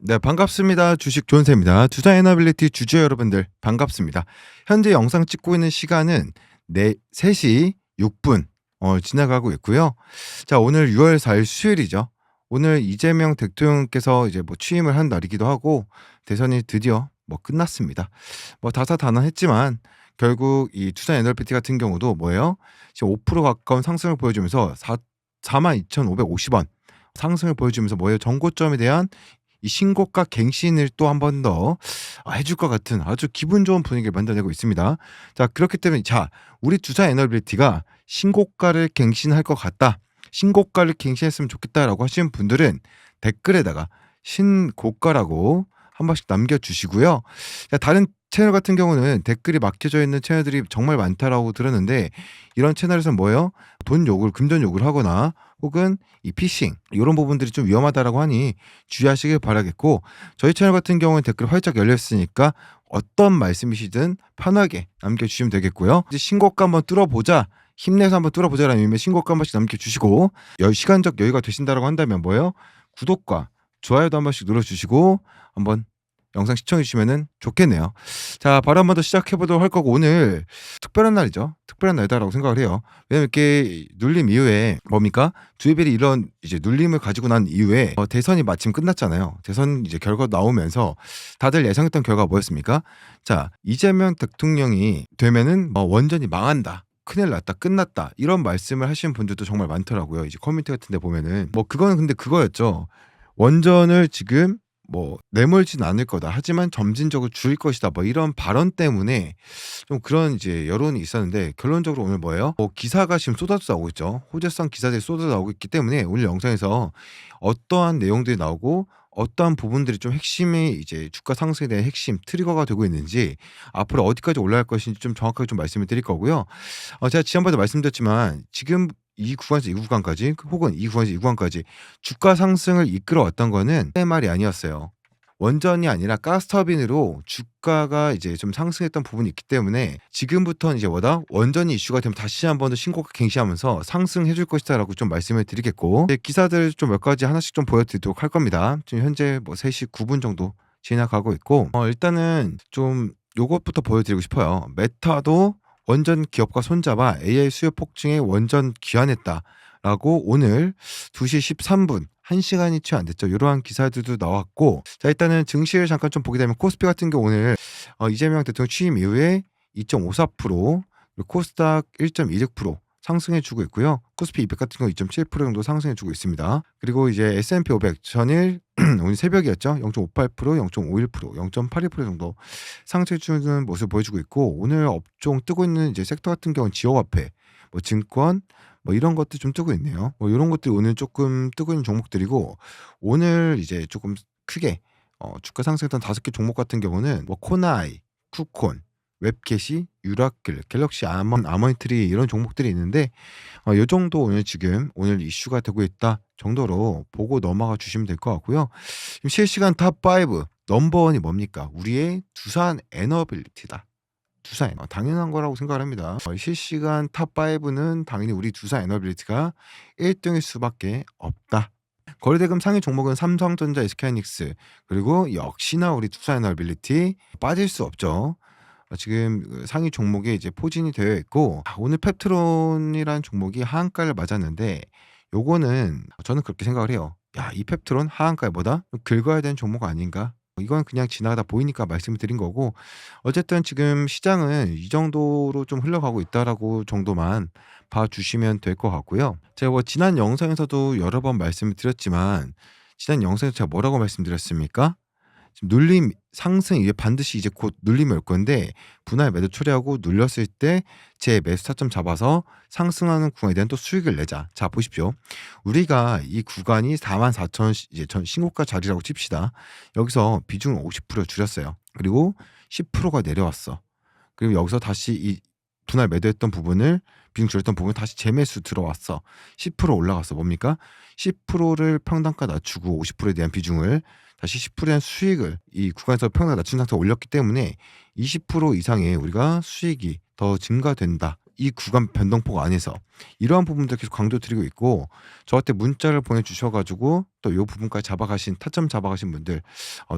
네, 반갑습니다. 주식 존쌤입니다. 투자 에너빌리티 주주 여러분들 반갑습니다. 현재 영상 찍고 있는 시간은 3시 6분 지나가고 있고요. 자, 오늘 6월 4일 수요일이죠. 오늘 이재명 대통령께서 이제 뭐 취임을 한 날이기도 하고 대선이 드디어 뭐 끝났습니다. 뭐 다사다난했지만 결국 이 투자 에너빌리티 같은 경우도 뭐예요? 지금 5% 가까운 상승을 보여주면서 42,550원 상승을 보여주면서 뭐예요? 전고점에 대한 이 신고가 갱신을 또 한 번 더 해줄 것 같은 아주 기분 좋은 분위기를 만들어내고 있습니다. 자, 그렇기 때문에 자, 우리 투자 에너빌리티가 신고가를 갱신할 것 같다. 신고가를 갱신했으면 좋겠다라고 하시는 분들은 댓글에다가 신고가라고 한 번씩 남겨주시고요. 자, 다른 채널 같은 경우는 댓글이 막혀져 있는 채널들이 정말 많다라고 들었는데 이런 채널에서는 뭐예요? 돈 요구를 금전 요구를 하거나 혹은 이 피싱 이런 부분들이 좀 위험하다라고 하니 주의하시길 바라겠고 저희 채널 같은 경우는 댓글 활짝 열려 있으니까 어떤 말씀이시든 편하게 남겨주시면 되겠고요. 이제 신고가 한번 뚫어보자. 힘내서 한번 뚫어보자라는 의미의 신고가 한 번씩 남겨주시고 시간적 여유가 되신다라고 한다면 뭐예요? 구독과 좋아요도 한 번씩 눌러주시고 한번 영상 시청해 주시면 좋겠네요. 자, 바로 한번 더 시작해 보도록 할 거고 오늘 특별한 날이죠. 특별한 날이다라고 생각을 해요. 왜냐면 이렇게 눌림 이후에 뭡니까? 주의벨이 이런 이제 눌림을 가지고 난 이후에 대선이 마침 끝났잖아요. 대선 이제 결과 나오면서 다들 예상했던 결과가 뭐였습니까? 자, 이재명 대통령이 되면은 완전히 망한다. 큰일 났다, 끝났다 이런 말씀을 하시는 분들도 정말 많더라고요. 이제 커뮤니티 같은 데 보면은 그거는 근데 그거였죠. 원전을 지금 내몰진 않을 거다. 하지만 점진적으로 줄일 것이다. 이런 발언 때문에 좀 그런 이제 여론이 있었는데 결론적으로 오늘 뭐예요? 기사가 지금 쏟아져 나오고 있죠. 호재성 기사들이 쏟아져 나오고 있기 때문에 오늘 영상에서 어떠한 내용들이 나오고 어떠한 부분들이 좀 핵심이 이제 주가 상승에 대한 핵심 트리거가 되고 있는지 앞으로 어디까지 올라갈 것인지 좀 정확하게 좀 말씀을 드릴 거고요. 제가 지난번에도 말씀드렸지만 지금 이 구간에서 이 구간까지 혹은 이 구간에서 이 구간까지 주가 상승을 이끌어왔던 거는 내 말이 아니었어요. 원전이 아니라 가스터빈으로 주가가 이제 좀 상승했던 부분이 있기 때문에 지금부터는 이제 원전이 이슈가 되면 다시 한 번 더 신고가 갱신하면서 상승해 줄 것이다라고 좀 말씀을 드리겠고 기사들 좀 몇 가지 하나씩 좀 보여드리도록 할 겁니다. 지금 현재 3시 9분 정도 지나가고 있고 일단은 좀 요것부터 보여드리고 싶어요. 메타도 원전 기업과 손잡아 AI 수요 폭증에 원전 귀환했다라고 오늘 2시 13분 1시간이 채 안 됐죠. 이러한 기사들도 나왔고 자, 일단은 증시를 잠깐 좀 보게 되면 코스피 같은 경우 오늘 이재명 대통령 취임 이후에 2.54% 그리고 코스닥 1.26% 상승해주고 있고요. 코스피 200 같은 경우 2.7% 정도 상승해주고 있습니다. 그리고 이제 S&P 500 전일 오늘 새벽이었죠. 0.58%, 0.51%, 0.82% 정도 상승해주는 모습을 보여주고 있고 오늘 업종 뜨고 있는 이제 섹터 같은 경우는 지역화폐, 증권 이런 것들 좀 뜨고 있네요. 이런 것들이 오늘 조금 뜨고 있는 종목들이고 오늘 이제 조금 크게 주가 상승했던 5개 종목 같은 경우는 코나이, 쿠콘, 웹캐시, 유라클, 갤럭시 아머니트리 이런 종목들이 있는데 요 정도 오늘 이슈가 되고 있다 정도로 보고 넘어가 주시면 될 것 같고요. 지금 실시간 탑5 넘버원이 뭡니까? 우리의 두산 에너빌리티다. 두산 당연한 거라고 생각을 합니다. 실시간 탑5는 당연히 우리 두산 에너빌리티가 1등일 수밖에 없다. 거래대금 상위 종목은 삼성전자, SK하이닉스 그리고 역시나 우리 두산 에너빌리티 빠질 수 없죠. 지금 상위 종목에 이제 포진이 되어 있고 오늘 펩트론이라는 종목이 하한가를 맞았는데 요거는 저는 그렇게 생각을 해요. 야, 이 펩트론 하한가에 긁어야 되는 종목 아닌가? 이건 그냥 지나가다 보이니까 말씀을 드린 거고 어쨌든 지금 시장은 이 정도로 좀 흘러가고 있다라고 정도만 봐주시면 될 것 같고요. 제가 지난 영상에서도 여러 번 말씀을 드렸지만 지난 영상에서 제가 뭐라고 말씀드렸습니까? 지금 눌림 상승 이게 반드시 이제 곧 눌림이 올 건데 분할 매도 처리하고 눌렸을 때 제 매수 타점 잡아서 상승하는 구간에 대한 또 수익을 내자. 자, 보십시오. 우리가 이 구간이 44,000 이제 전 신고가 자리라고 칩시다. 여기서 비중을 50% 줄였어요. 그리고 10%가 내려왔어. 그리고 여기서 다시 이 분할 매도했던 부분을 비중 줄였던 부분 다시 재매수 들어왔어. 10% 올라갔어. 뭡니까? 10%를 평단가 낮추고 50%에 대한 비중을 다시 10%에 대한 수익을 이 구간에서 평단 낮춘 상태로 올렸기 때문에 20% 이상의 우리가 수익이 더 증가된다. 이 구간 변동폭 안에서 이러한 부분들 계속 강조드리고 있고 저한테 문자를 보내주셔 가지고 또 요 부분까지 잡아가신 타점 잡아가신 분들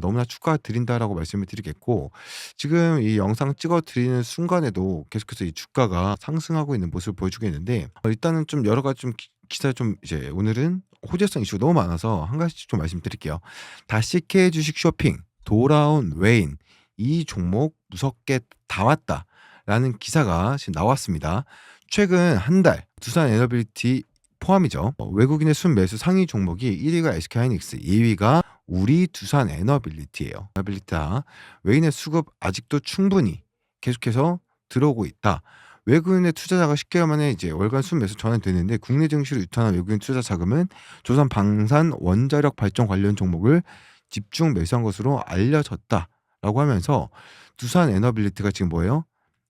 너무나 축하드린다라고 말씀을 드리겠고 지금 이 영상 찍어 드리는 순간에도 계속해서 이 주가가 상승하고 있는 모습을 보여주고 있는데 일단은 좀 여러 가지 좀 기사 좀 이제 오늘은 호재성 이슈가 너무 많아서 한 가지씩 좀 말씀드릴게요. 다시케 주식 쇼핑 돌아온 외인 이 종목 무섭게 다 왔다라는 기사가 지금 나왔습니다. 최근 한 달 두산 에너빌리티 포함이죠. 외국인의 순매수 상위 종목이 1위가 SK하이닉스, 2위가 우리 두산 에너빌리티예요. 에너빌리티다. 외인의 수급 아직도 충분히 계속해서 들어오고 있다. 외국인의 투자자가 10개월 만에 이제 월간 순매수 전환되는데 국내 증시로 유턴한 외국인 투자 자금은 조선 방산 원자력 발전 관련 종목을 집중 매수한 것으로 알려졌다라고 하면서 두산 에너빌리티가 지금 뭐예요?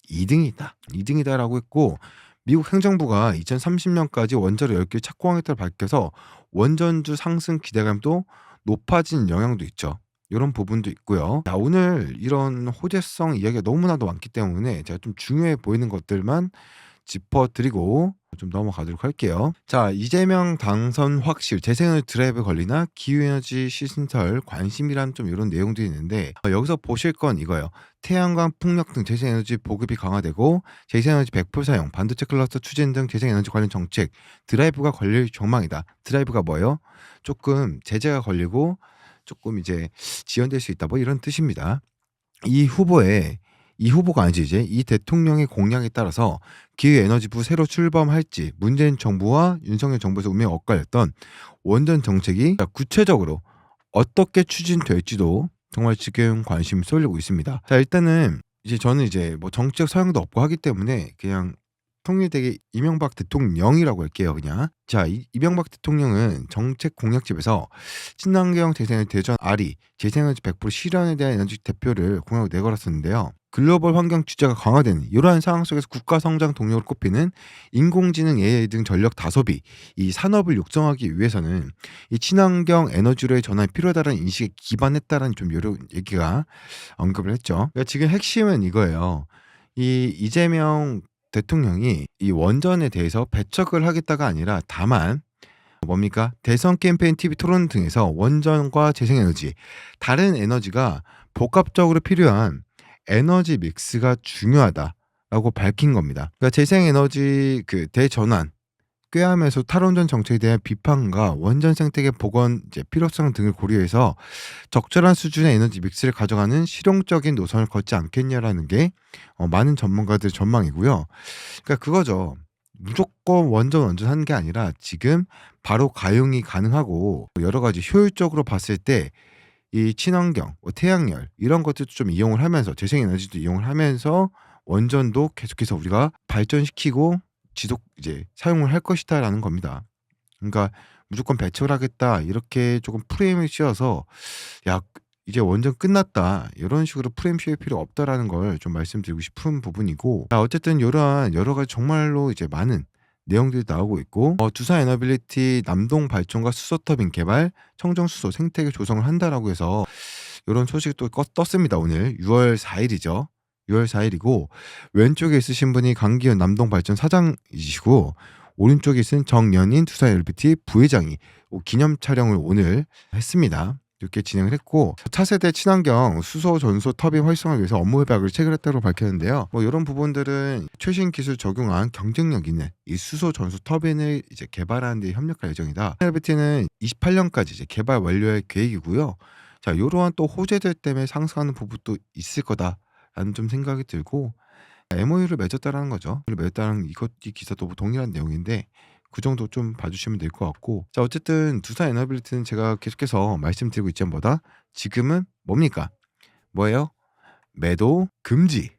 2등이다. 2등이다라고 했고 미국 행정부가 2030년까지 원자력 10개 착공하겠다고 밝혀서 원전주 상승 기대감도 높아진 영향도 있죠. 이런 부분도 있고요. 자, 오늘 이런 호재성 이야기가 너무나도 많기 때문에 제가 좀 중요해 보이는 것들만 짚어드리고 좀 넘어가도록 할게요. 자, 이재명 당선 확실, 재생에너지 드라이브 걸리나 기후에너지 시신설 관심이란 좀 이런 내용들이 있는데 여기서 보실 건 이거예요. 태양광, 풍력 등 재생에너지 보급이 강화되고 재생에너지 100% 사용, 반도체 클러스터 추진 등 재생에너지 관련 정책 드라이브가 걸릴 전망이다. 드라이브가 뭐예요? 조금 제재가 걸리고 조금 이제 지연될 수 있다. 뭐 이런 뜻입니다. 이 후보가 아니지 이제 이 대통령의 공약에 따라서 기후에너지부 새로 출범할지 문재인 정부와 윤석열 정부에서 운명이 엇갈렸던 원전 정책이 구체적으로 어떻게 추진될지도 정말 지금 관심이 쏠리고 있습니다. 자, 일단은 이제 저는 이제 뭐 정책 서양도 없고 하기 때문에 그냥 통일되게 이명박 대통령이라고 할게요, 그냥. 자, 이명박 대통령은 정책 공약집에서 친환경 재생에너지 대전 아리 재생에너지 100% 실현에 대한 에너지 대표를 공약으로 내걸었었는데요. 글로벌 환경 규제가 강화되는 이러한 상황 속에서 국가 성장 동력으로 꼽히는 인공지능 AI 등 전력 다소비 이 산업을 육성하기 위해서는 이 친환경 에너지로의 전환이 필요하다는 인식에 기반했다라는 좀 여러 얘기가 언급을 했죠. 그러니까 지금 핵심은 이거예요. 이 이재명 대통령이 이 원전에 대해서 배척을 하겠다가 아니라 다만 뭡니까? 대선 캠페인 TV 토론 등에서 원전과 재생에너지, 다른 에너지가 복합적으로 필요한 에너지 믹스가 중요하다라고 밝힌 겁니다. 그러니까 재생에너지 그 대전환, 꾀함에서 탈원전 정책에 대한 비판과 원전 생태계 복원 이제 필요성 등을 고려해서 적절한 수준의 에너지 믹스를 가져가는 실용적인 노선을 걷지 않겠냐라는 게 많은 전문가들의 전망이고요. 그러니까 그거죠. 무조건 원전 하는 게 아니라 지금 바로 가용이 가능하고 여러 가지 효율적으로 봤을 때 이 친환경, 태양열 이런 것들도 좀 이용을 하면서 재생에너지도 이용을 하면서 원전도 계속해서 우리가 발전시키고 지속 이제 사용을 할 것이다라는 겁니다. 그러니까 무조건 배척을 하겠다 이렇게 조금 프레임을 씌워서 야 이제 원전 끝났다 이런 식으로 프레임 씌울 필요 없다라는 걸 좀 말씀드리고 싶은 부분이고 자, 어쨌든 이러한 여러 가지 정말로 이제 많은 내용들이 나오고 있고 두산 에너빌리티 남동 발전과 수소 터빈 개발, 청정 수소 생태계 조성을 한다라고 해서 이런 소식이 또 떴습니다. 오늘 6월 4일이죠. 6월 4일이고 왼쪽에 있으신 분이 강기현 남동발전 사장이시고 오른쪽에 있은 정연인 두산 에너빌리티 부회장이 기념 촬영을 오늘 했습니다. 이렇게 진행을 했고 차세대 친환경 수소 전소 터빈 활성화를 위해서 업무 협약을 체결했다고 밝혔는데요. 뭐 이런 부분들은 최신 기술 적용한 경쟁력 있는 이 수소 전소 터빈을 이제 개발하는 데 협력할 예정이다. 에너빌리티는 28년까지 이제 개발 완료할 계획이고요. 자, 이러한 또 호재들 때문에 상승하는 부분도 있을 거다라는 좀 생각이 들고 MOU를 맺었다라는 거죠. 맺었다는 이 기사도 뭐 동일한 내용인데 그 정도 좀 봐주시면 될 것 같고 자, 어쨌든 두산 에너빌리티는 제가 계속해서 말씀드리고 있지만 뭐다? 지금은 뭡니까? 뭐예요? 매도 금지.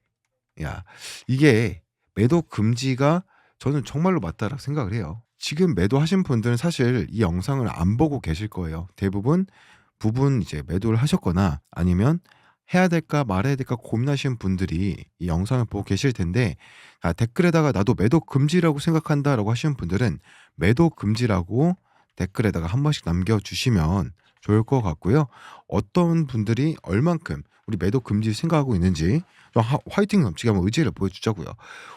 야, 이게 매도 금지가 저는 정말로 맞다라고 생각을 해요. 지금 매도하신 분들은 사실 이 영상을 안 보고 계실 거예요. 대부분 부분 이제 매도를 하셨거나 아니면 해야 될까 말아야 될까 고민하시는 분들이 이 영상을 보고 계실 텐데 댓글에다가 나도 매도 금지라고 생각한다라고 하시는 분들은 매도 금지라고 댓글에다가 한 번씩 남겨주시면 좋을 것 같고요. 어떤 분들이 얼만큼 우리 매도 금지 생각하고 있는지 좀 화이팅 넘치게 한번 의지를 보여주자고요.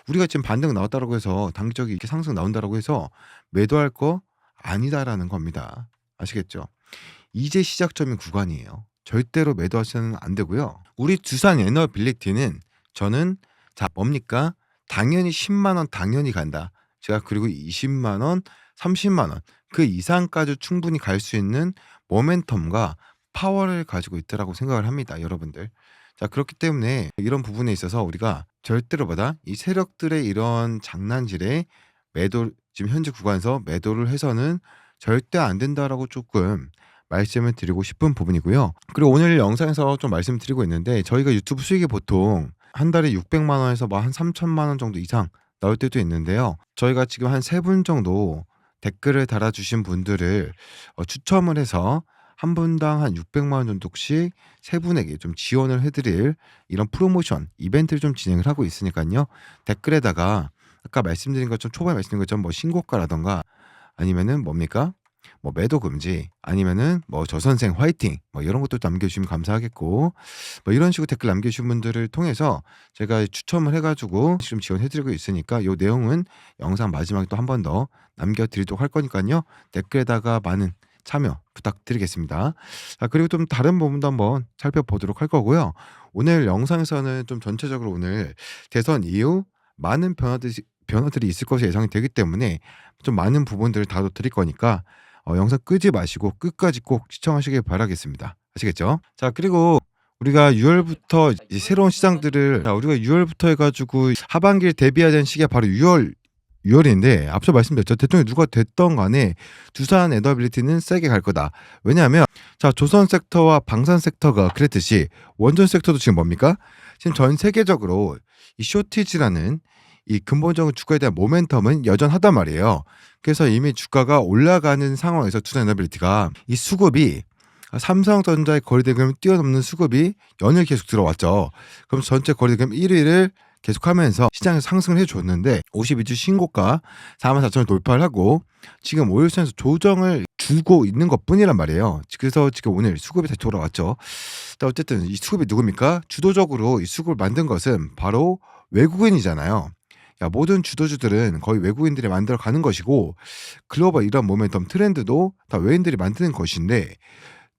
우리가 지금 반등 나왔다라고 해서 단기적인 이렇게 상승 나온다라고 해서 매도할 거 아니다라는 겁니다. 아시겠죠? 이제 시작점인 구간이에요. 절대로 매도하시면 안 되고요. 우리 두산 에너빌리티는 저는 자 뭡니까? 당연히 10만 원 당연히 간다. 제가 그리고 20만 원, 30만 원 그 이상까지 충분히 갈 수 있는 모멘텀과 파워를 가지고 있다라고 생각을 합니다, 여러분들. 자 그렇기 때문에 이런 부분에 있어서 우리가 절대로 이 세력들의 이런 장난질에 매도 지금 현재 구간에서 매도를 해서는 절대 안 된다라고 조금 말씀을 드리고 싶은 부분이고요. 그리고 오늘 영상에서 좀 말씀드리고 있는데 저희가 유튜브 수익이 보통 한 달에 600만 원에서 뭐 한 3천만 원 정도 이상 나올 때도 있는데요. 저희가 지금 한 3분 정도 댓글을 달아주신 분들을 추첨을 해서 한 분당 한 600만 원 정도씩 3분에게 좀 지원을 해드릴 이런 프로모션 이벤트를 좀 진행을 하고 있으니까요. 댓글에다가 아까 말씀드린 것처럼 초반에 말씀드린 것처럼 뭐 신고가라던가 아니면은 뭡니까? 뭐 매도 금지 아니면은 뭐 저 선생 화이팅 뭐 이런 것도 남겨주시면 감사하겠고 뭐 이런 식으로 댓글 남겨주신 분들을 통해서 제가 추첨을 해가지고 지금 지원해드리고 있으니까 요 내용은 영상 마지막에 또 한 번 더 남겨드리도록 할 거니까요. 댓글에다가 많은 참여 부탁드리겠습니다. 자 그리고 좀 다른 부분도 한번 살펴보도록 할 거고요. 오늘 영상에서는 좀 전체적으로 오늘 대선 이후 많은 변화들이 있을 것이 예상이 되기 때문에 좀 많은 부분들을 다뤄드릴 거니까 영상 끄지 마시고 끝까지 꼭 시청하시길 바라겠습니다. 아시겠죠? 자 그리고 우리가 6월부터 이제 새로운 시장들을 우리가 6월부터 해가지고 하반기를 대비해야 되는 시기가 바로 6월인데 앞서 말씀드렸죠. 대통령이 누가 됐던 간에 두산 에너빌리티는 세게 갈 거다. 왜냐하면 자 조선 섹터와 방산 섹터가 그랬듯이 원전 섹터도 지금 뭡니까? 지금 전 세계적으로 이 쇼티지라는 이 근본적인 주가에 대한 모멘텀은 여전하단 말이에요. 그래서 이미 주가가 올라가는 상황에서 두산 에너빌리티가 이 수급이 삼성전자의 거래대금을 뛰어넘는 수급이 연일 계속 들어왔죠. 그럼 전체 거래대금 1위를 계속하면서 시장에서 상승을 해줬는데 52주 신고가 44,000을 돌파를 하고 지금 5일선에서 조정을 주고 있는 것뿐이란 말이에요. 그래서 지금 오늘 수급이 다시 돌아왔죠. 어쨌든 이 수급이 누굽니까? 주도적으로 이 수급을 만든 것은 바로 외국인이잖아요. 모든 주도주들은 거의 외국인들이 만들어 가는 것이고 글로벌 이런 모멘텀 트렌드도 다 외인들이 만드는 것인데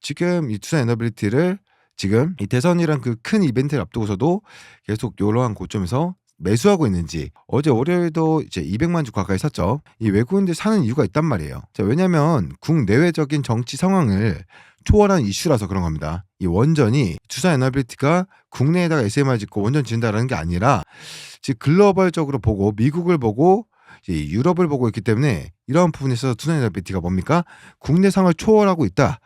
지금 이 두산 에너빌리티를 지금 이 대선이란 그 큰 이벤트를 앞두고서도 계속 이러한 고점에서 매수하고 있는지 어제 월요일도 이제 200만 주 가까이 샀죠. 이 외국인들이 사는 이유가 있단 말이에요. 자, 왜냐하면 국내외적인 정치 상황을 초월한 이슈라서 그런 겁니다. 이 원전이 두산 에너빌리티가 국내에다가 SMR 짓고 원전 짓는다라는 게 아니라 즉 글로벌적으로 보고 미국을 보고 이제 유럽을 보고 있기 때문에 이러한 부분에 있어서 두산 에너빌리티가 뭡니까? 국내 상을 초월하고 있다.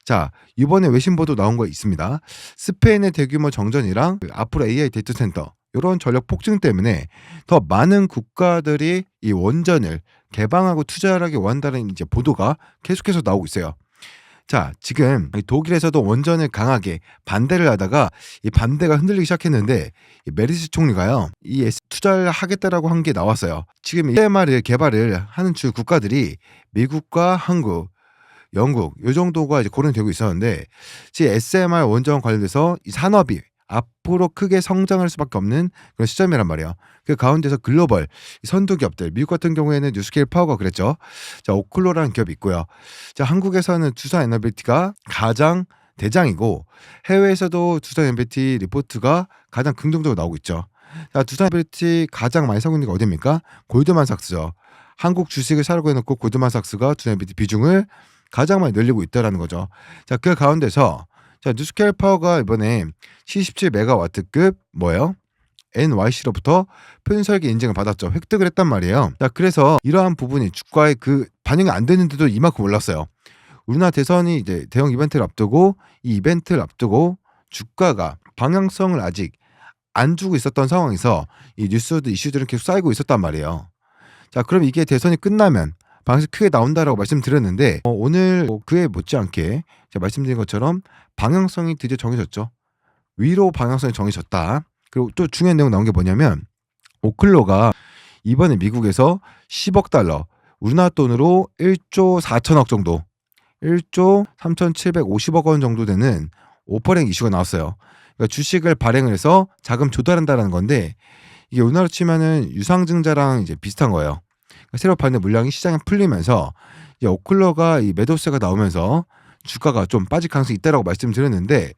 자 이번에 외신 보도 나온 거 있습니다. 스페인의 대규모 정전이랑 앞으로 AI 데이터 센터 이런 전력 폭증 때문에 더 많은 국가들이 이 원전을 개방하고 투자하기 원한다는 이제 보도가 계속해서 나오고 있어요. 자 지금 독일에서도 원전을 강하게 반대를 하다가 이 반대가 흔들리기 시작했는데 이 메르스 총리가요 이 투자를 하겠다라고 한 게 나왔어요. 지금 SMR 개발을 하는 주 국가들이 미국과 한국, 영국 요 정도가 이제 거론되고 있었는데 지금 SMR 원전 관련돼서 이 산업이 앞으로 크게 성장할 수밖에 없는 그런 시점이란 말이에요. 그 가운데서 글로벌 선두 기업들 미국 같은 경우에는 뉴스케일 파워가 그랬죠. 자 오클로라는 기업이 있고요. 자 한국에서는 두산 에너빌리티가 가장 대장이고 해외에서도 두산 에너빌리티 리포트가 가장 긍정적으로 나오고 있죠. 자 두산 에너빌리티 가장 많이 사고 있는 게 어디입니까? 골드만삭스죠. 한국 주식을 사려고 해놓고 골드만삭스가 두산 에너빌리티 비중을 가장 많이 늘리고 있다라는 거죠. 자 그 가운데서 자 뉴스케일 파워가 이번에 77메가와트급 뭐예요? NYC로부터 표준설계 인증을 받았죠. 획득을 했단 말이에요. 자 그래서 이러한 부분이 주가에 그 반영이 안 됐는데도 이만큼 올랐어요. 우리나라 대선이 이제 대형 이벤트를 앞두고 이 이벤트를 앞두고 주가가 방향성을 아직 안 주고 있었던 상황에서 이 뉴스들 이슈들은 계속 쌓이고 있었단 말이에요. 자 그럼 이게 대선이 끝나면 방식이 크게 나온다라고 말씀드렸는데 오늘 그에 못지않게 제가 말씀드린 것처럼 방향성이 드디어 정해졌죠. 위로 방향성이 정해졌다. 그리고 또 중요한 내용 나온 게 뭐냐면 오클로가 이번에 미국에서 10억 달러 우리나라 돈으로 1조 4천억 정도 1조 3,750억 원 정도 되는 오퍼링 이슈가 나왔어요. 그러니까 주식을 발행을 해서 자금 조달한다라는 건데 이게 우리나라로 치면은 유상증자랑 이제 비슷한 거예요. 그러니까 새로 발행된 물량이 시장에 풀리면서 이제 오클러가 이 매도세가 나오면서 주가가 좀 빠질 가능성이 있다라고 말씀드렸는데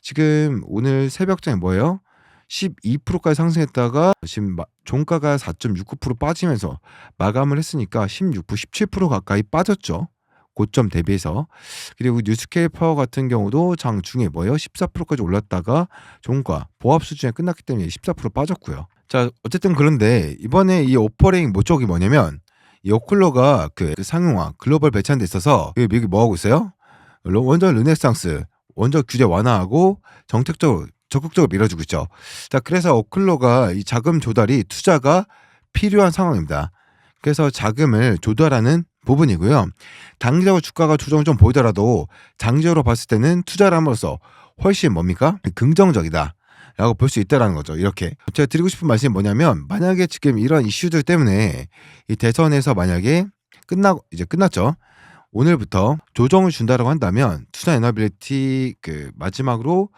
지금 오늘 새벽장에 뭐예요? 12%까지 상승했다가 지금 종가가 4.69% 빠지면서 마감을 했으니까 16%, 17% 가까이 빠졌죠. 고점 대비해서. 그리고 뉴스케이퍼 같은 경우도 장중에 뭐예요? 14%까지 올랐다가 종가 보합 수준에 끝났기 때문에 14% 빠졌고요. 자, 어쨌든 그런데 이번에 이 오퍼레잉 목적이 뭐냐면 이 오클러가 그 상용화 글로벌 배치한 데 있어서 미국이 뭐 하고 있어요? 원전 르네상스 원전 규제 완화하고 정책적으로 적극적으로 밀어주고 있죠. 자, 그래서 오클러가 이 자금 조달이 투자가 필요한 상황입니다. 그래서 자금을 조달하는 부분이고요. 단기적으로 주가가 조정을 좀 보이더라도 장기적으로 봤을 때는 투자를 함으로써 훨씬 뭡니까? 긍정적이다. 라고 볼 수 있다라는 거죠. 이렇게. 제가 드리고 싶은 말씀이 뭐냐면 만약에 지금 이런 이슈들 때문에 이 대선에서 만약에 이제 끝났죠. 오늘부터 조정을 준다라고 한다면 투자 에너빌리티 그 마지막으로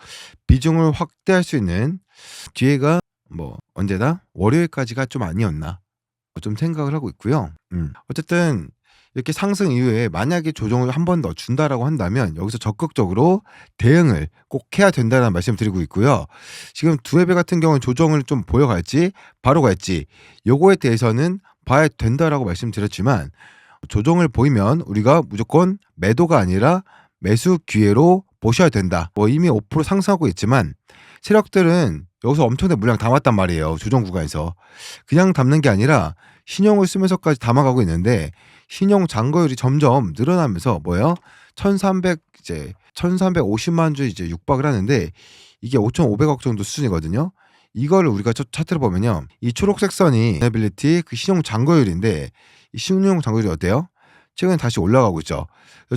비중을 확대할 수 있는 기회가 뭐 언제다? 월요일까지가 좀 아니었나 좀 생각을 하고 있고요. 어쨌든 이렇게 상승 이후에 만약에 조정을 한 번 더 준다라고 한다면 여기서 적극적으로 대응을 꼭 해야 된다는 말씀 드리고 있고요. 지금 두에베 같은 경우는 조정을 좀 보여갈지 바로 갈지 요거에 대해서는 봐야 된다라고 말씀드렸지만 조정을 보이면 우리가 무조건 매도가 아니라 매수 기회로 보셔야 된다. 뭐 이미 5% 상승하고 있지만 세력들은 여기서 엄청난 물량 담았단 말이에요. 조정 구간에서. 그냥 담는 게 아니라 신용을 쓰면서까지 담아가고 있는데 신용 잔고율이 점점 늘어나면서 뭐예요? 1350만 주 이제 육박을 하는데 이게 5,500억 정도 수준이거든요. 이거를 우리가 차트를 보면요. 이 초록색 선이 에너빌리티 그 신용 잔고율인데 이 신용 잔고율이 어때요? 최근에 다시 올라가고 있죠.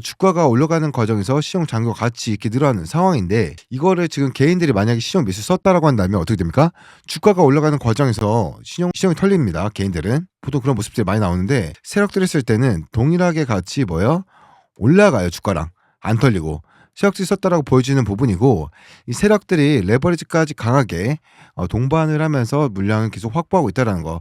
주가가 올라가는 과정에서 신용 잔고가 같이 이렇게 늘어나는 상황인데 이거를 지금 개인들이 만약에 신용 매수 썼다라고 한다면 어떻게 됩니까? 주가가 올라가는 과정에서 신용이 털립니다. 개인들은 보통 그런 모습들이 많이 나오는데 세력들이 쓸 때는 동일하게 같이 뭐예요? 올라가요. 주가랑 안 털리고. 세력들이 썼다라고 보여지는 부분이고 이 세력들이 레버리지까지 강하게 동반을 하면서 물량을 계속 확보하고 있다는 거.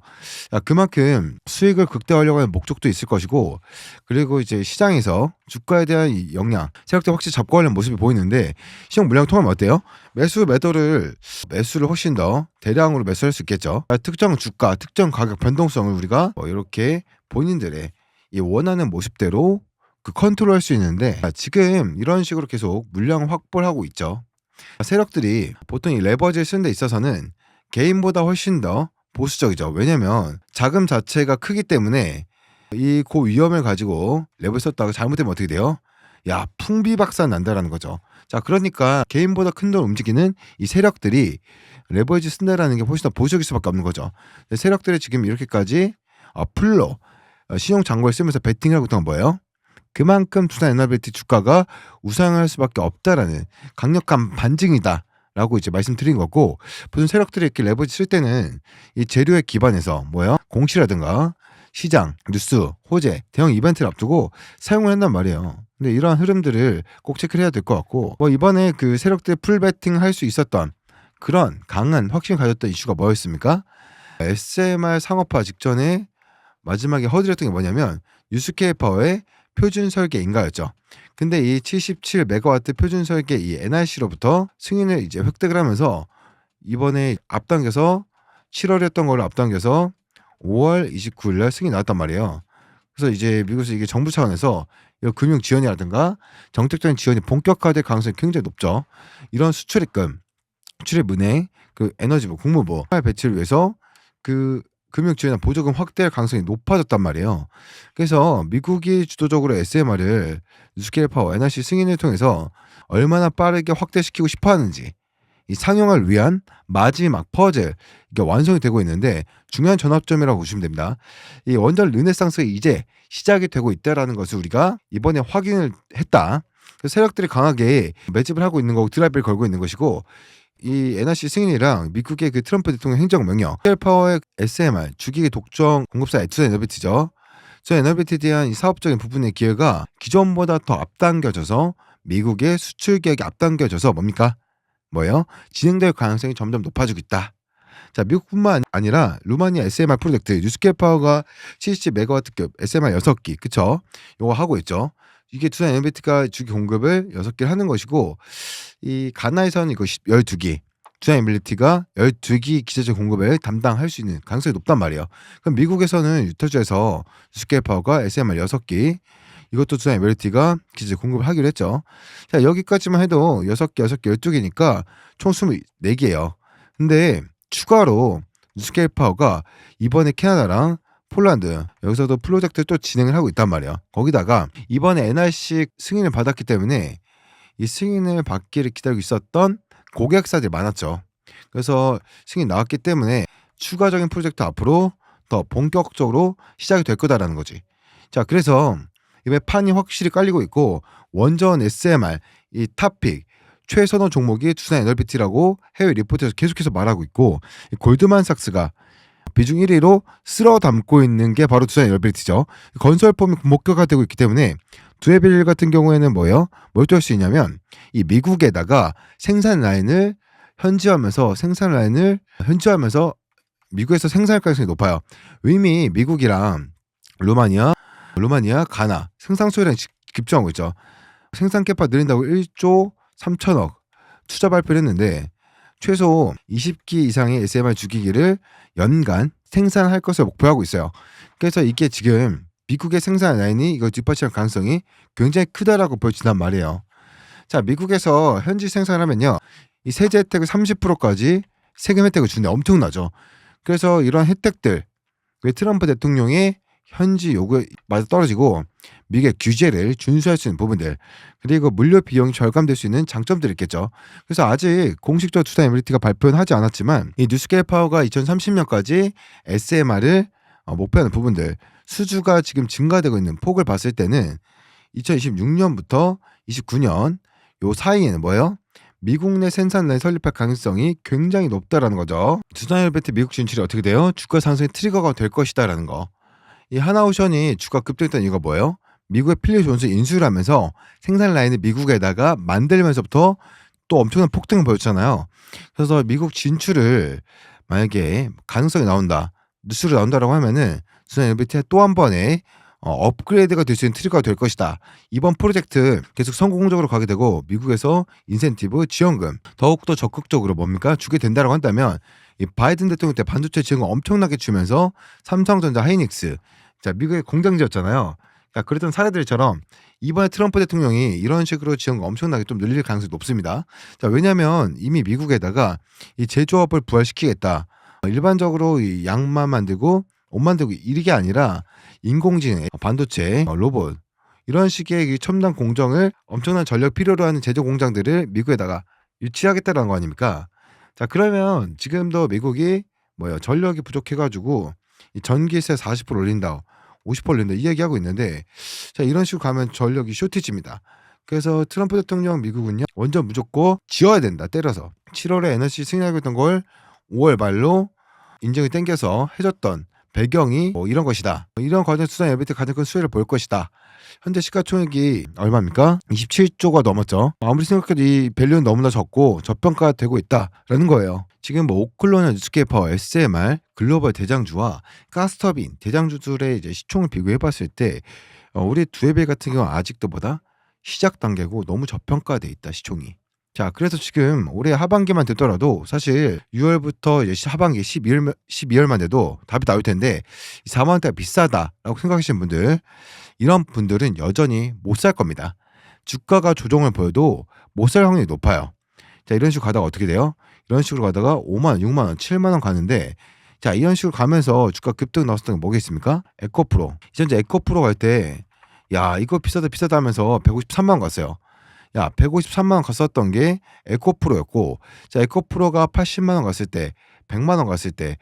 그만큼 수익을 극대화하려고 하는 목적도 있을 것이고 그리고 이제 시장에서 주가에 대한 이 영향 세력들이 확실히 잡고 가려는 모습이 보이는데 시장 물량을 통하면 어때요? 매수를 훨씬 더 대량으로 매수할 수 있겠죠. 특정 주가, 특정 가격 변동성을 우리가 이렇게 본인들의 이 원하는 모습대로 컨트롤할 수 있는데 지금 이런 식으로 계속 물량을 확보를 하고 있죠. 세력들이 보통 이 레버지를 쓰는 데 있어서는 개인보다 훨씬 더 보수적이죠. 왜냐면 자금 자체가 크기 때문에 이 고위험을 가지고 레버지 썼다가 잘못되면 어떻게 돼요? 야, 풍비박산 난다라는 거죠. 자, 그러니까 개인보다 큰 돈 움직이는 이 세력들이 레버리지 쓴다라는 게 훨씬 더 보수적일 수밖에 없는 거죠. 세력들이 지금 이렇게까지 풀로 신용 잔고를 쓰면서 베팅을 하고 있던 건 뭐예요? 그만큼 투자 에너빌리티 주가가 우상할 수밖에 없다라는 강력한 반증이다라고 이제 말씀드린 거고 보통 세력들이 이렇게 레버리지 쓸 때는 이 재료에 기반해서 뭐예요? 공시라든가 시장, 뉴스, 호재, 대형 이벤트를 앞두고 사용을 한단 말이에요. 근데 이러한 흐름들을 꼭 체크를 해야 될 것 같고 이번에 그 세력들 풀베팅 할 수 있었던 그런 강한 확신을 가졌던 이슈가 뭐였습니까? SMR 상업화 직전에 마지막에 허드렛던 게 뭐냐면 뉴스케이퍼의 표준 설계 인가였죠. 근데 이 77메가와트 표준 설계 이 NRC로부터 승인을 이제 획득을 하면서 이번에 앞당겨서 7월이었던 걸 앞당겨서 5월 29일 날 승인이 나왔단 말이에요. 그래서 이제 미국에서 이게 정부 차원에서 금융 지원이라든가 정책적인 지원이 본격화될 가능성이 굉장히 높죠. 이런 수출입금, 수출입은행, 그 에너지부, 국무부 배치를 위해서 그 금융 지원이나 보조금 확대할 가능성이 높아졌단 말이에요. 그래서 미국이 주도적으로 SMR을 뉴스케일 파워 NRC 승인을 통해서 얼마나 빠르게 확대시키고 싶어 하는지 이 상용화를 위한 마지막 퍼즐 이게 완성이 되고 있는데 중요한 전환점이라고 보시면 됩니다. 이 원전 르네상스가 이제 시작이 되고 있다라는 것을 우리가 이번에 확인을 했다. 세력들이 강하게 매집을 하고 있는 거고 드라이브를 걸고 있는 것이고 이 NRC 승인이랑 미국의 그 트럼프 대통령 행정명령 파워의 SMR 주기계 독점 공급사 투자 에너빌리티죠. 저 에너빌리티에 대한 이 사업적인 부분의 기회가 기존보다 더 앞당겨져서 미국의 수출 계획이 앞당겨져서 뭡니까? 뭐예요? 진행될 가능성이 점점 높아지고 있다. 자, 미국뿐만 아니라 루마니아 SMR 프로젝트 뉴스케일 파워가 70메가와트급 SMR 6기 그쵸? 요거 하고 있죠. 이게 두산 에너비티가 주기 공급을 6개를 하는 것이고 이 가나에서는 이거 12기 두산 에너비티가 12기 기체적 공급을 담당할 수 있는 가능성이 높단 말이에요. 그럼 미국에서는 유타주에서 뉴스케일 파워가 SMR 6기 이것도 두산 에너비티가 기체적 공급을 하기로 했죠. 자, 여기까지만 해도 6개 12개니까 총 24개예요. 근데 추가로 뉴스케일 파워가 이번에 캐나다랑 폴란드 여기서도 프로젝트를 또 진행을 하고 있단 말이야. 거기다가 이번에 NRC 승인을 받았기 때문에 이 승인을 받기를 기다리고 있었던 고객사들이 많았죠. 그래서 승인 나왔기 때문에 추가적인 프로젝트 앞으로 더 본격적으로 시작이 될 거다라는 거지. 자, 그래서 이번에 판이 확실히 깔리고 있고 원전 SMR 이 탑픽 최선호 종목이 두산 에너비티라고 해외 리포트에서 계속해서 말하고 있고 골드만삭스가 비중 1위로 쓸어 담고 있는 게 바로 두산 에너비티죠. 건설펌이 목표가 되고 있기 때문에 두에빌 같은 경우에는 뭐예요? 뭘 또 할 수 있냐면 이 미국에다가 생산 라인을 현지화하면서 미국에서 생산할 가능성이 높아요. 이미 미국이랑 루마니아, 가나 생산 소유량 급증하고 있죠. 생산 캐파 늘린다고 1조 3천억 투자 발표를 했는데 최소 20기 이상의 SMR 주기기를 연간 생산할 것을 목표하고 있어요. 그래서 이게 지금 미국의 생산 라인이 이걸 뒷받침할 가능성이 굉장히 크다라고 보여진단 말이에요. 자, 미국에서 현지 생산하면요 이 세제 혜택을 30%까지 세금 혜택을 주는데 엄청나죠. 그래서 이런 혜택들 왜 트럼프 대통령의 현지 요구에 맞아 떨어지고 미국의 규제를 준수할 수 있는 부분들 그리고 물류 비용이 절감될 수 있는 장점들이 있겠죠. 그래서 아직 공식적으로 두산 에너비티가 발표는 하지 않았지만 이 뉴스케일 파워가 2030년까지 SMR을 목표하는 부분들 수주가 지금 증가되고 있는 폭을 봤을 때는 2026년부터 29년 요 사이에는 뭐예요? 미국 내 생산 라인 설립할 가능성이 굉장히 높다라는 거죠. 두산 에너비티 미국 진출이 어떻게 돼요? 주가 상승의 트리거가 될 것이다라는 거. 이 하나오션이 주가 급등했던 이유가 뭐예요? 미국의 필리 존스 인수를 하면서 생산 라인을 미국에다가 만들면서부터 또 엄청난 폭등을 보였잖아요. 그래서 미국 진출을 만약에 가능성이 나온다, 뉴스로 나온다라고 하면은 두산 에너비티의 또 한 번의 업그레이드가 될 수 있는 트리거가 될 것이다. 이번 프로젝트 계속 성공적으로 가게 되고 미국에서 인센티브 지원금 더욱더 적극적으로 뭡니까 주게 된다라고 한다면 이 바이든 대통령 때 반도체 지원금 엄청나게 주면서 삼성전자, 하이닉스 자 미국의 공장지였잖아요. 그러니까 그랬던 사례들처럼 이번에 트럼프 대통령이 이런 식으로 지원금 엄청나게 좀 늘릴 가능성이 높습니다. 자, 왜냐하면 이미 미국에다가 이 제조업을 부활시키겠다. 일반적으로 이 양만 만들고 옷 만들고 이게 아니라 인공지능, 반도체, 로봇 이런 식의 이 첨단 공정을 엄청난 전력 필요로 하는 제조 공장들을 미국에다가 유치하겠다는 거 아닙니까? 자, 그러면 지금도 미국이 뭐예요? 전력이 부족해가지고 이 전기세 40% 올린다, 50% 올린다 이 얘기하고 있는데 자 이런 식으로 가면 전력이 쇼티지입니다. 그래서 트럼프 대통령 미국은요 원전 무조건 지어야 된다 때려서 7월에 NRC 승인하고 있던 걸 5월 말로 인증을 땡겨서 해줬던 배경이 이런 것이다. 이런 과정에서 두산 에너비티 가장 큰 수혜를 볼 것이다. 현재 시가총액이 얼마입니까? 27조가 넘었죠. 아무리 생각해도 이 밸류는 너무나 적고 저평가되고 있다라는 거예요. 지금 오클로나 뉴스케일 파워, SMR, 글로벌 대장주와 가스터빈 대장주들의 이제 시총을 비교해봤을 때 우리 두에빌 같은 경우 아직도 보다 시작 단계고 너무 저평가돼 있다 시총이. 자, 그래서 지금 올해 하반기만 되더라도 사실 6월부터 이제 하반기 12월만 돼도 답이 나올 텐데 4만 원대가 비싸다라고 생각하시는 분들 이런 분들은 여전히 못 살 겁니다. 주가가 조정을 보여도 못 살 확률이 높아요. 자, 이런 식으로 가다가 어떻게 돼요? 이런 식으로 가다가 5만 원, 6만 원, 7만 원 가는데 자, 이런 식으로 가면서 주가 급등 나왔었던 게 뭐겠습니까? 에코프로. 현재 에코프로 갈 때 야, 이거 비싸다 하면서 153만 원 갔어요. 야, 153만 원 갔었던 게 에코프로였고 자, 에코프로가 80만 원 갔을 때 100만 원 갔을 때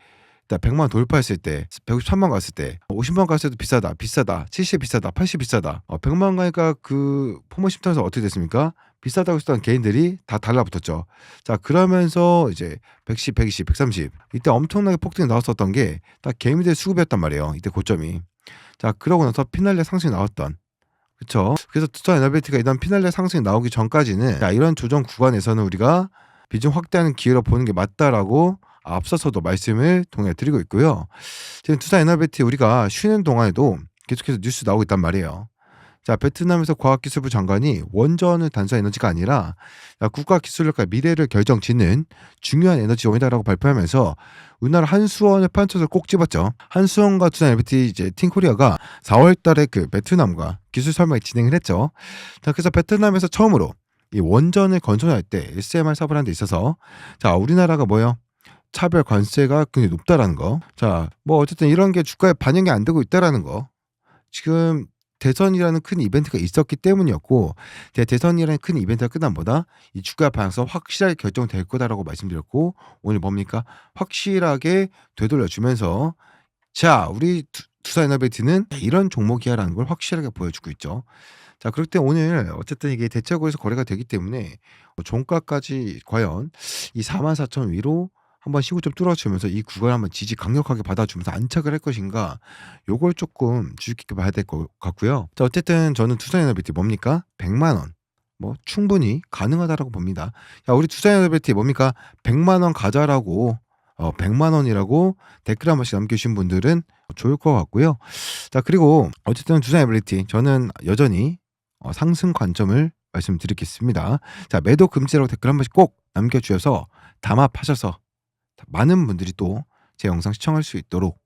100만 원 돌파했을 때 153만 원 갔을 때 50만 원 갔을 때도 비싸다 70 비싸다 80 비싸다 100만 원 가니까 그 포머십 타면서 어떻게 됐습니까? 비싸다고 했던 개인들이 다 달라붙었죠. 자, 그러면서 이제 110, 120, 130 이때 엄청나게 폭등이 나왔었던 게 딱 개미들 수급이었단 말이에요. 이때 고점이. 자, 그러고 나서 피날레 상승이 나왔던 그렇죠. 그래서 두산 에너비티가 이런 피날레 상승이 나오기 전까지는 자, 이런 조정 구간에서는 우리가 비중 확대하는 기회로 보는 게 맞다라고 앞서서도 말씀을 동해 드리고 있고요. 지금 두산 에너비티 우리가 쉬는 동안에도 계속해서 뉴스 나오고 있단 말이에요. 자, 베트남에서 과학기술부 장관이 원전은 단순한 에너지가 아니라 국가기술력과 미래를 결정짓는 중요한 에너지원이다라고 발표하면서 우리나라 한수원의 판초를 꼭 집었죠. 한수원과 두산 LBT 이제 팀코리아가 4월달에 그 베트남과 기술 설명회 진행을 했죠. 자, 그래서 베트남에서 처음으로 이 원전을 건설할 때 SMR 사업을 하는 데 있어서 자, 우리나라가 뭐요? 차별 관세가 굉장히 높다라는 거. 자, 뭐 어쨌든 이런 게 주가에 반영이 안 되고 있다라는 거. 지금 대선이라는 큰 이벤트가 있었기 때문이었고, 대선이라는 큰 이벤트가 끝남보다 이 주가 방향성 확실하게 결정될 거다라고 말씀드렸고, 오늘 뭡니까? 확실하게 되돌려주면서 자, 우리 두산에너비티는 이런 종목이야라는 걸 확실하게 보여주고 있죠. 자, 그럴 때 오늘 어쨌든 이게 대체고에서 거래가 되기 때문에 종가까지 과연 이 44,000 위로 한번 시고점 뚫어주면서 이 구간을 한번 지지 강력하게 받아주면서 안착을 할 것인가, 요걸 조금 주의 깊게 봐야 될 것 같고요. 자, 어쨌든 저는 두산에너비티 뭡니까? 100만 원. 뭐 충분히 가능하다라고 봅니다. 야, 우리 두산에너비티 뭡니까? 100만 원 가자라고 100만 원이라고 댓글 한 번씩 남겨주신 분들은 좋을 것 같고요. 자, 그리고 어쨌든 두산에너비티 저는 여전히 상승 관점을 말씀드리겠습니다. 자, 매도 금지라고 댓글 한 번씩 꼭 남겨주셔서 담합하셔서 많은 분들이 또 제 영상 시청할 수 있도록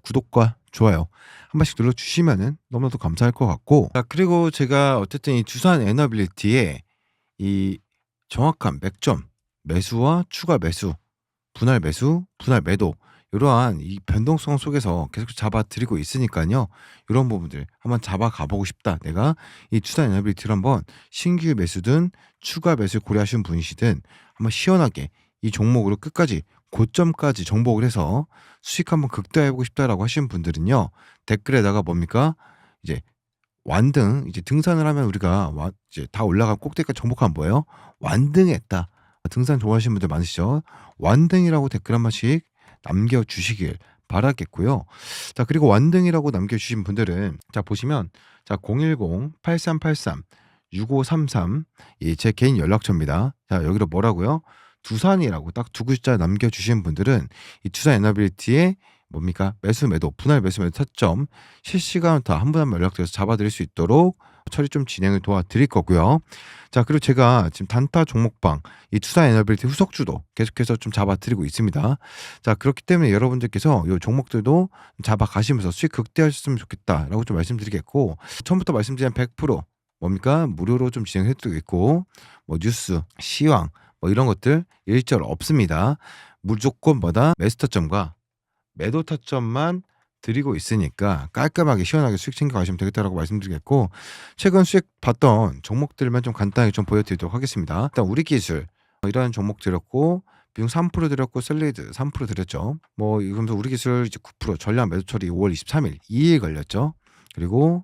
구독과 좋아요 한 번씩 눌러주시면은 너무나도 감사할 것 같고, 자, 그리고 제가 어쨌든 이 두산 에너빌리티의 이 정확한 맥점 매수와 추가 매수, 분할 매수, 분할 매도, 이러한 이 변동성 속에서 계속 잡아드리고 있으니까요. 이런 부분들 한번 잡아가 보고 싶다, 내가 이 두산 에너빌리티를 한번 신규 매수든 추가 매수 고려하시는 분이시든 한번 시원하게 이 종목으로 끝까지 고점까지 정복을 해서 수익 한번 극대화해보고 싶다라고 하시는 분들은요, 댓글에다가 뭡니까? 이제 완등, 이제 등산을 하면 우리가 이제 다 올라간 꼭대기까지 정복하면 뭐예요? 완등했다. 등산 좋아하시는 분들 많으시죠? 완등이라고 댓글 한 번씩 남겨주시길 바라겠고요. 자, 그리고 완등이라고 남겨주신 분들은 자, 보시면 자, 010-8383-6533 제 개인 연락처입니다. 자, 여기로 뭐라고요? 두산이라고 딱 두 글자 남겨주신 분들은 이 두산 에너빌리티의 뭡니까? 매수 매도, 분할 매수 매도 타점 실시간으로 다 한 분 한 분 연락드려서 잡아드릴 수 있도록 처리 좀 진행을 도와드릴 거고요. 자, 그리고 제가 지금 단타 종목방 이 두산 에너빌리티 후속주도 계속해서 좀 잡아드리고 있습니다. 자, 그렇기 때문에 여러분들께서 이 종목들도 잡아가시면서 수익 극대화하셨으면 좋겠다라고 좀 말씀드리겠고, 처음부터 말씀드린 100% 뭡니까? 무료로 좀 진행해드리고 있고, 뭐 뉴스, 시황 뭐 이런 것들 일절 없습니다. 무조건 뭐다? 매수 타점과 매도 타점만 드리고 있으니까 깔끔하게 시원하게 수익 챙겨가시면 되겠다라고 말씀드리겠고, 최근 수익 봤던 종목들만 좀 간단하게 좀 보여드리도록 하겠습니다. 일단 우리 기술 이런 종목 드렸고, 비중 3% 드렸고, 셀리드 3% 드렸죠. 뭐 이러면서 우리 기술 이제 9% 전량 매도 처리 5월 23일 2일 걸렸죠. 그리고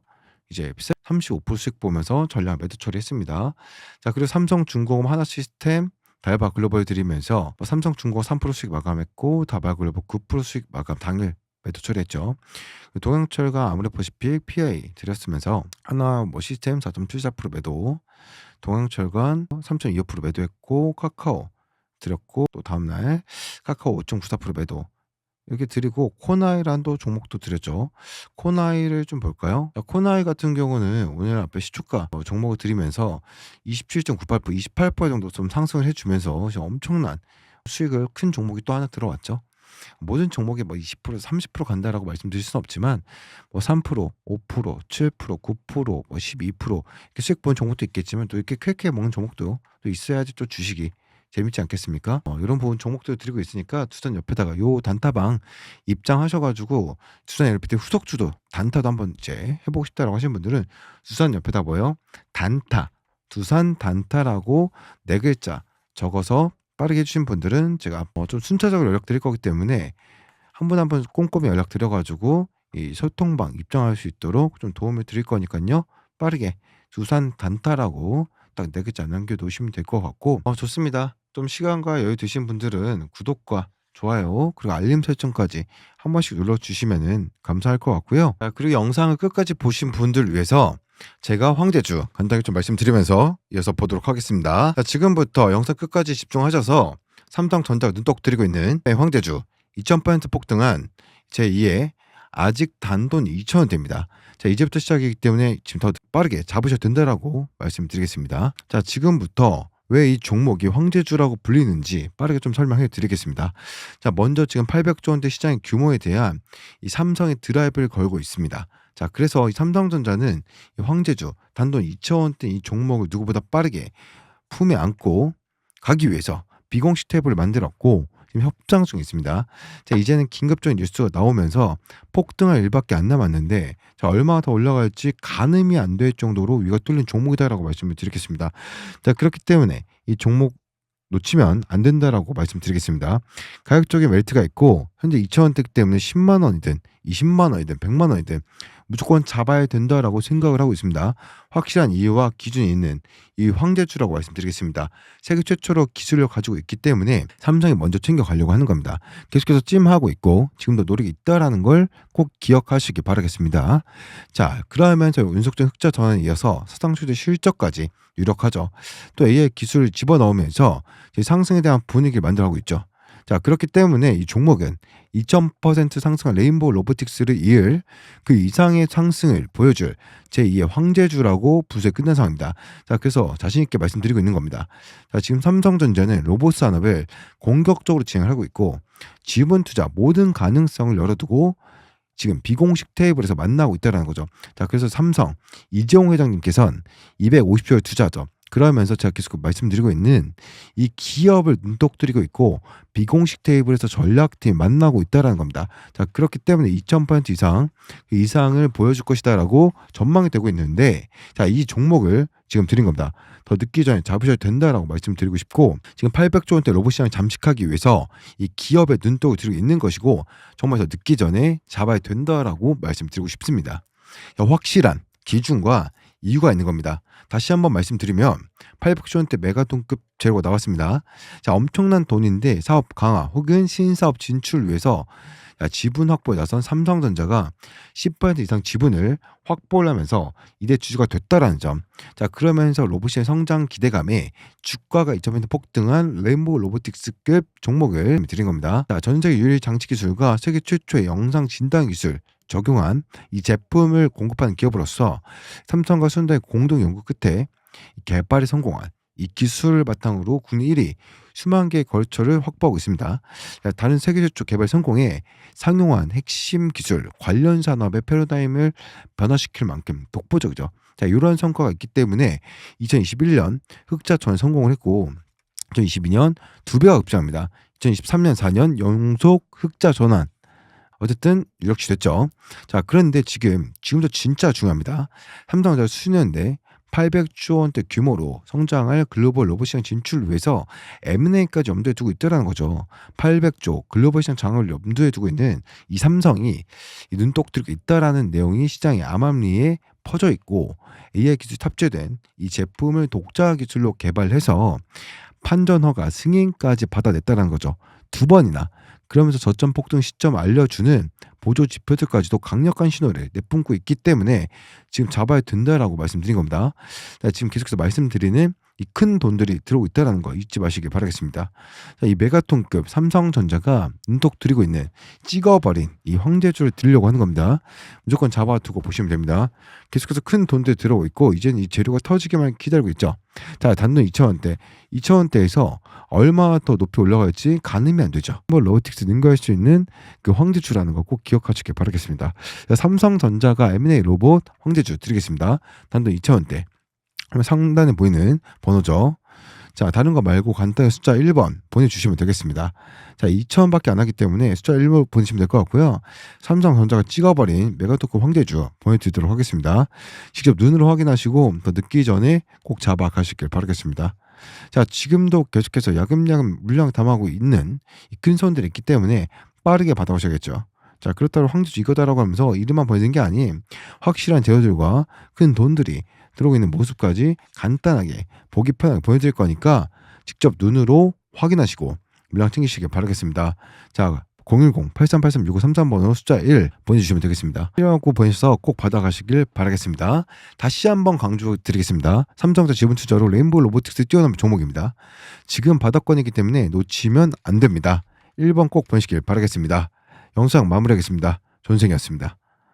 이제 35% 수익 보면서 전량 매도 처리했습니다. 자, 그리고 삼성중공업 하나시스템 달바 글로벌 드리면서 삼성중공업 3% 수익 마감했고, 다바 글로벌 9% 수익 마감 당일 매도 처리했죠. 동양철과 아무래퍼시픽 PI 드렸으면서 하나 뭐 시스템 4.74% 매도, 동양철관 3.25% 매도했고, 카카오 드렸고, 또 다음날 카카오 5.94% 매도 이렇게 드리고, 코나이란도 종목도 드렸죠. 코나이를 좀 볼까요? 코나이 같은 경우는 오늘 앞에 시초가 종목을 드리면서 27.98%, 28% 정도 좀 상승을 해주면서 엄청난 수익을 큰 종목이 또 하나 들어왔죠. 모든 종목에 뭐 20%, 30% 간다라고 말씀드릴 수는 없지만 뭐 3%, 5%, 7%, 9%, 뭐 12% 이렇게 수익 보는 종목도 있겠지만, 또 이렇게 쾌쾌 먹는 종목도 또 있어야지 또 주식이 재밌지 않겠습니까? 이런 부분 종목들 드리고 있으니까 두산 옆에다가 요 단타방 입장하셔가지고 두산 LPT 후속주도 단타도 한번 이제 해보고 싶다라고 하시는 분들은 두산 옆에다 뭐요? 단타, 두산 단타라고 네 글자 적어서 빠르게 해주신 분들은 제가 좀 순차적으로 연락드릴 거기 때문에 한 분 한 분 꼼꼼히 연락드려가지고 이 소통방 입장할 수 있도록 좀 도움을 드릴 거니까요. 빠르게 두산 단타라고 딱 네 글자 남겨놓으시면 될 것 같고, 좋습니다. 좀 시간과 여유 되신 분들은 구독과 좋아요 그리고 알림 설정까지 한 번씩 눌러주시면 감사할 것 같고요. 그리고 영상을 끝까지 보신 분들 위해서 제가 황제주 간단히 좀 말씀드리면서 이어서 보도록 하겠습니다. 자, 지금부터 영상 끝까지 집중하셔서 삼성전자가 눈독 들이고 있는 황제주 2000% 폭등한 제2의 아직 단돈 2,000원대입니다. 자, 이제부터 시작이기 때문에 지금 더 빠르게 잡으셔도 된다라고 말씀드리겠습니다. 자, 지금부터 왜 이 종목이 황제주라고 불리는지 빠르게 좀 설명해 드리겠습니다. 자, 먼저 지금 800조 원대 시장의 규모에 대한 이 삼성의 드라이브를 걸고 있습니다. 자, 그래서 이 삼성전자는 이 황제주 단돈 2,000원대 이 종목을 누구보다 빠르게 품에 안고 가기 위해서 비공식 탭을 만들었고 지금 협상 중에 있습니다. 자, 이제는 긴급적인 뉴스가 나오면서 폭등할 일밖에 안 남았는데 자, 얼마나 더 올라갈지 가늠이 안 될 정도로 위가 뚫린 종목이다라고 말씀을 드리겠습니다. 자, 그렇기 때문에 이 종목 놓치면 안 된다라고 말씀드리겠습니다. 가격적인 멜트가 있고 현재 2,000원대 때문에 10만 원이든 20만 원이든 100만 원이든 무조건 잡아야 된다라고 생각을 하고 있습니다. 확실한 이유와 기준이 있는 이 황제주라고 말씀드리겠습니다. 세계 최초로 기술을 가지고 있기 때문에 삼성이 먼저 챙겨가려고 하는 겁니다. 계속해서 찜하고 있고 지금도 노력이 있다라는 걸 꼭 기억하시기 바라겠습니다. 자, 그러면서 운석전 흑자 전환에 이어서 사상추대 실적까지 유력하죠. 또 AI 기술을 집어넣으면서 상승에 대한 분위기를 만들어가고 있죠. 자, 그렇기 때문에 이 종목은 2000% 상승한 레인보우 로보틱스를 이을 그 이상의 상승을 보여줄 제2의 황제주라고 분석이 끝난 상황입니다. 자, 그래서 자신있게 말씀드리고 있는 겁니다. 자, 지금 삼성전자는 로봇 산업을 공격적으로 진행을 하고 있고 지분 투자 모든 가능성을 열어두고 지금 비공식 테이블에서 만나고 있다는 거죠. 자, 그래서 삼성 이재용 회장님께서는 250조를 투자하죠. 그러면서 제가 계속 말씀드리고 있는 이 기업을 눈독 들이고 있고 비공식 테이블에서 전략팀 만나고 있다는 겁니다. 자, 그렇기 때문에 2000% 이상 그 이상을 보여줄 것이다라고 전망이 되고 있는데 자, 이 종목을 지금 드린 겁니다. 더 늦기 전에 잡으셔도 된다라고 말씀드리고 싶고 지금 800조 원대 로봇 시장을 잠식하기 위해서 이 기업의 눈독을 들이고 있는 것이고 정말 더 늦기 전에 잡아야 된다라고 말씀드리고 싶습니다. 확실한 기준과 이유가 있는 겁니다. 다시 한번 말씀드리면 800조 원대 메가톤급 재료가 나왔습니다. 자, 엄청난 돈인데 사업 강화 혹은 신사업 진출을 위해서 지분 확보에 나선 삼성전자가 10% 이상 지분을 확보를 하면서 이대 주주가 됐다라는 점. 자, 그러면서 로봇의 성장 기대감에 주가가 2% 폭등한 레인보우 로보틱스급 종목을 드린 겁니다. 자, 전 세계 유일 장치 기술과 세계 최초의 영상 진단 기술 적용한 이 제품을 공급하는 기업으로서 삼성과 순다의 공동 연구 끝에 개발에 성공한 이 기술을 바탕으로 국내 1위 수만 개의 거래처를 확보하고 있습니다. 다른 세계 최초 개발 성공에 상용화한 핵심 기술 관련 산업의 패러다임을 변화시킬 만큼 독보적이죠. 자, 이런 성과가 있기 때문에 2021년 흑자 전환 성공을 했고 2022년 2배가 급증합니다. 2023년 4년 연속 흑자 전환. 어쨌든 유력시 됐죠. 자, 그런데 지금도 진짜 중요합니다. 삼성전자 수년대 800조 원대 규모로 성장할 글로벌 로봇 시장 진출을 위해서 M&A까지 염두에 두고 있다는 거죠. 800조 글로벌 시장 장악을 염두에 두고 있는 이 삼성이 이 눈독 들고 있다라는 내용이 시장의 암암리에 퍼져 있고 AI 기술이 탑재된 이 제품을 독자 기술로 개발해서 판전 허가 승인까지 받아냈다는 거죠. 2번이나. 그러면서 저점 폭등 시점 알려주는 보조 지표들까지도 강력한 신호를 내뿜고 있기 때문에 지금 잡아야 된다라고 말씀드린 겁니다. 자, 지금 계속해서 말씀드리는 이 큰 돈들이 들어오고 있다는 거 잊지 마시길 바라겠습니다. 자, 이 메가톤급 삼성전자가 눈독 들이고 있는 찍어버린 이 황제주를 들려고 하는 겁니다. 무조건 잡아두고 보시면 됩니다. 계속해서 큰 돈들이 들어오고 있고 이제는 이 재료가 터지기만 기다리고 있죠. 자, 단돈 2,000원대 2,000원대에서 얼마 더 높이 올라갈지 가늠이 안 되죠. 뭐 로보틱스 능가할 수 있는 그 황제주라는 거 꼭 기억하시길 바라겠습니다. 자, 삼성전자가 M&A 로봇 황제주 드리겠습니다. 단돈 2,000원대. 그러면 상단에 보이는 번호죠. 자, 다른 거 말고 간단히 숫자 1번 보내주시면 되겠습니다. 자, 2,000원밖에 안 하기 때문에 숫자 1번 보내시면 될 것 같고요. 삼성전자가 찍어버린 메가토급 황제주 보내드리도록 하겠습니다. 직접 눈으로 확인하시고 더 늦기 전에 꼭 잡아 가시길 바라겠습니다. 자, 지금도 계속해서 야금야금 물량 담하고 있는 이 큰 손들이 있기 때문에 빠르게 받아오셔야겠죠. 자, 그렇다고 황제주 이거다라고 하면서 이름만 보여주는 게 아닌 확실한 재료들과 큰 돈들이 들어오고 있는 모습까지 간단하게 보기 편하게 보여드릴 거니까 직접 눈으로 확인하시고 물량 챙기시길 바라겠습니다. 자, 010-8383-6533번으로 숫자 1 보내주시면 되겠습니다. 필요하고 보내셔서 꼭 받아가시길 바라겠습니다. 다시 한번 강조드리겠습니다. 삼성전자 지분투자로 레인보우 로보틱스 뛰어넘은 종목입니다. 지금 바닥권이기 때문에 놓치면 안 됩니다. 1번 꼭 보내시길 바라겠습니다. 영상 마무리하겠습니다. 존생이었습니다.